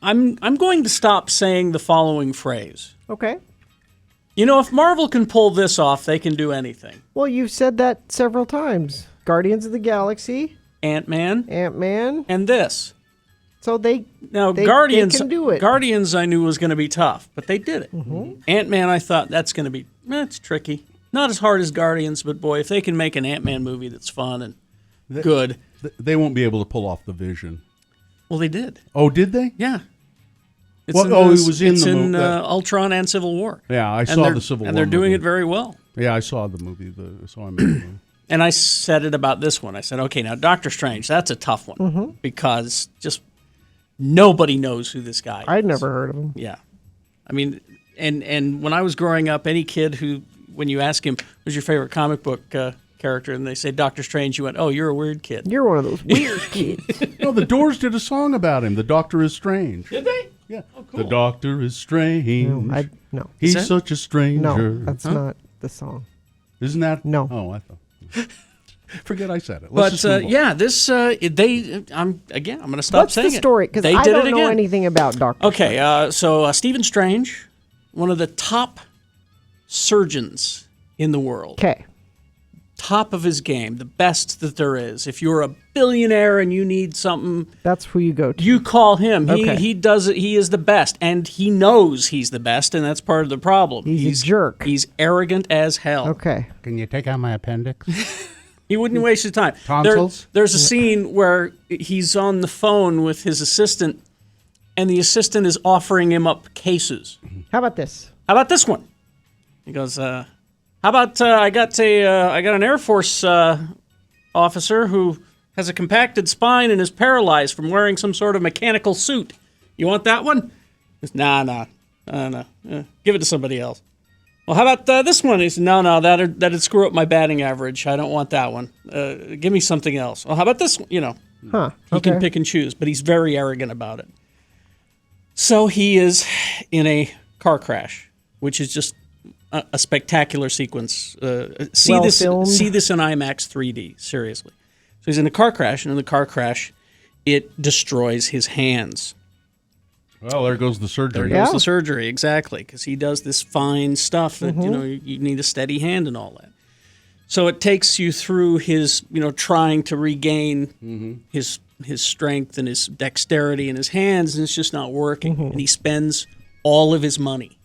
I'm going to stop saying the following phrase. Okay. You know, if Marvel can pull this off, they can do anything. Well, you've said that several times. Guardians of the Galaxy, Ant-Man, and this. So they Guardians can do it. Guardians I knew was going to be tough, but they did it. Mm-hmm. Ant-Man, I thought that's going to be it's tricky. Not as hard as Guardians, but boy, if they can make an Ant-Man movie that's fun and good. They won't be able to pull off the Vision. Well, they did. Oh, did they? Yeah. It was in the movie. Ultron and Civil War. Yeah, I saw the Civil War. And they're doing movie. it very well. Yeah, I saw the movie. I saw him in the movie. And I said it about this one. I said, okay, now Doctor Strange, that's a tough one because just nobody knows who this guy is. I'd never heard of him. Yeah. I mean, and when I was growing up, any kid who, when you ask him, who's your favorite comic book character, and they say Doctor Strange, you went, oh, you're a weird kid. You're one of those weird kids. No, the Doors did a song about him. The Doctor is Strange. Did they? Yeah. Oh, cool. The Doctor is strange. No. He's such a stranger. No, that's not the song. Isn't that? No. Oh, I thought. Forget I said it. But yeah, this I'm going to stop What's saying it. What's the story? Because I don't know anything about Doctor. Okay, so Stephen Strange, one of the top surgeons in the world. Okay. Top of his game, the best that there is. If you're a billionaire and you need something, that's who you go to. You call him. Okay. He does it. He is the best, and he knows he's the best, and that's part of the problem. He's a jerk. He's arrogant as hell. Okay. Can you take out my appendix? He wouldn't waste his time. Tonsils? There's a scene where he's on the phone with his assistant, and the assistant is offering him up cases. How about this? How about this one? He goes, how about I got an Air Force officer who has a compacted spine and is paralyzed from wearing some sort of mechanical suit. You want that one? He goes, nah. Give it to somebody else. Well, how about this one? He said, no, that'd screw up my batting average. I don't want that one. Give me something else. Well, how about this one? You know, he can pick and choose, but he's very arrogant about it. So he is in a car crash, which is just a spectacular sequence. See this in IMAX 3D, seriously. So he's in a car crash, and in the car crash, it destroys his hands. Well, there goes the surgery. There goes the surgery, exactly, because he does this fine stuff that, you need a steady hand and all that. So it takes you through his, trying to regain his strength and his dexterity in his hands, and it's just not working. And he spends all of his money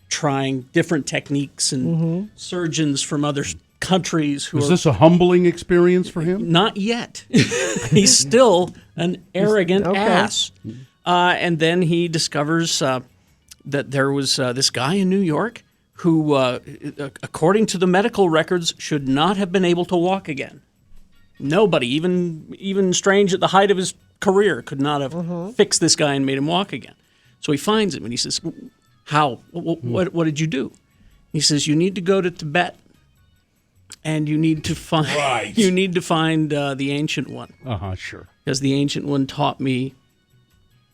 trying different techniques and surgeons from other countries who Is this a humbling experience for him? Not yet. He's still an arrogant ass. And then he discovers that there was this guy in New York who, according to the medical records, should not have been able to walk again. Nobody, even Strange at the height of his career, could not have fixed this guy and made him walk again. So he finds him and he says, how? What did you do? He says, you need to go to Tibet and you need to find the Ancient One. Sure. Because the Ancient One taught me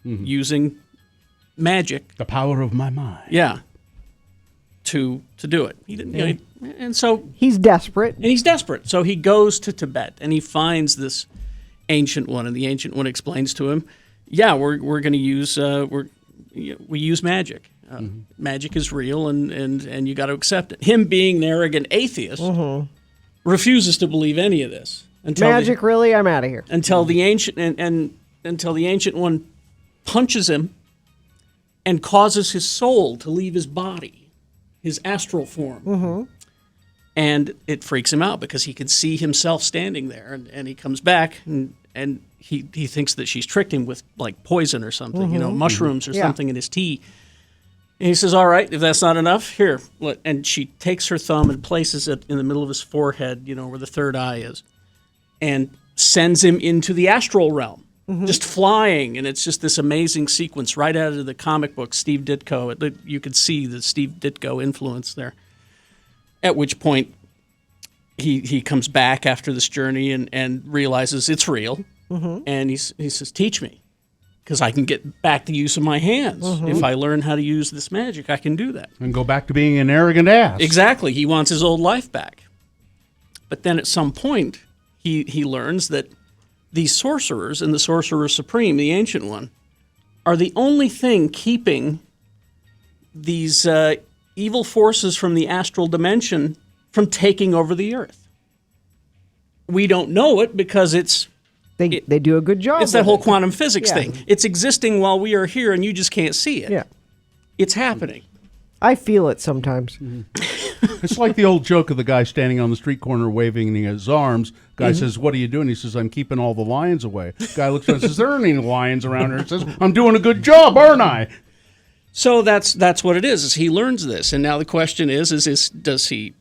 using magic, the power of my mind. Yeah, to do it. He didn't, and so he's desperate. So he goes to Tibet and he finds this Ancient One, and the Ancient One explains to him, "Yeah, we're going to use we use magic. Magic is real, and you got to accept it." Him being an arrogant atheist refuses to believe any of this. Magic, really? I'm out of here. Until the Ancient until the Ancient One punches him and causes his soul to leave his body, his astral form. And it freaks him out because he can see himself standing there, and he comes back and he thinks that she's tricked him with like poison or something, mushrooms or something in his tea. And he says, all right, if that's not enough, here. And she takes her thumb and places it in the middle of his forehead, where the third eye is, and sends him into the astral realm. Just flying, and it's just this amazing sequence right out of the comic book, Steve Ditko. You could see the Steve Ditko influence there. At which point, he comes back after this journey and realizes it's real. And he says, teach me, because I can get back the use of my hands. If I learn how to use this magic, I can do that. And go back to being an arrogant ass. Exactly. He wants his old life back. But then at some point, he learns that these sorcerers and the Sorcerer Supreme, the Ancient One, are the only thing keeping these evil forces from the astral dimension from taking over the Earth. We don't know it because They do a good job. it's that with whole it. quantum physics Yeah. thing. It's existing while we are here, and you just can't see it. Yeah. It's happening. I feel it sometimes. It's like the old joke of the guy standing on the street corner waving his arms. Guy says, "What are you doing?" He says, "I'm keeping all the lions away." Guy looks around and says, "There aren't any lions around here." He says, "I'm doing a good job, aren't I?" So that's what it is he learns this. And now the question is does he,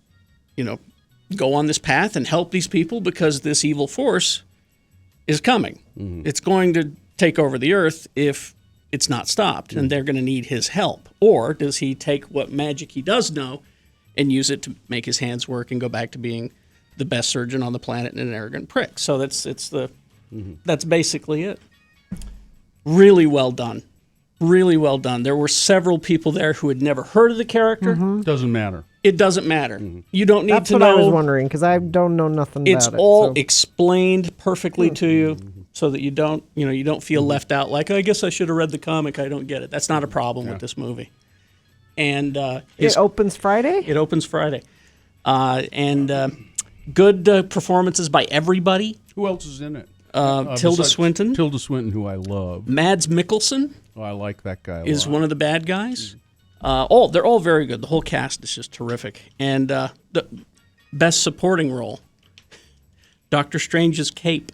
go on this path and help these people because this evil force is coming. It's going to take over the Earth if it's not stopped, and they're going to need his help. Or does he take what magic he does know and use it to make his hands work and go back to being the best surgeon on the planet and an arrogant prick? So that's basically it. Really well done. Really well done. There were several people there who had never heard of the character. Doesn't matter. It doesn't matter. You don't need That's to what know. I was wondering because I don't know nothing It's about it. all so. explained perfectly to you, so that you don't feel left out. Like, I guess I should have read the comic. I don't get it. That's not a problem with this movie. And It opens Friday? it opens Friday, and good performances by everybody. Who else is in it? Tilda Besides Swinton, Tilda Swinton, who I love. Mads Mikkelsen Oh, I like that guy a is lot. one of the bad guys. They're all very good. The whole cast is just terrific. And the best supporting role, Doctor Strange's cape.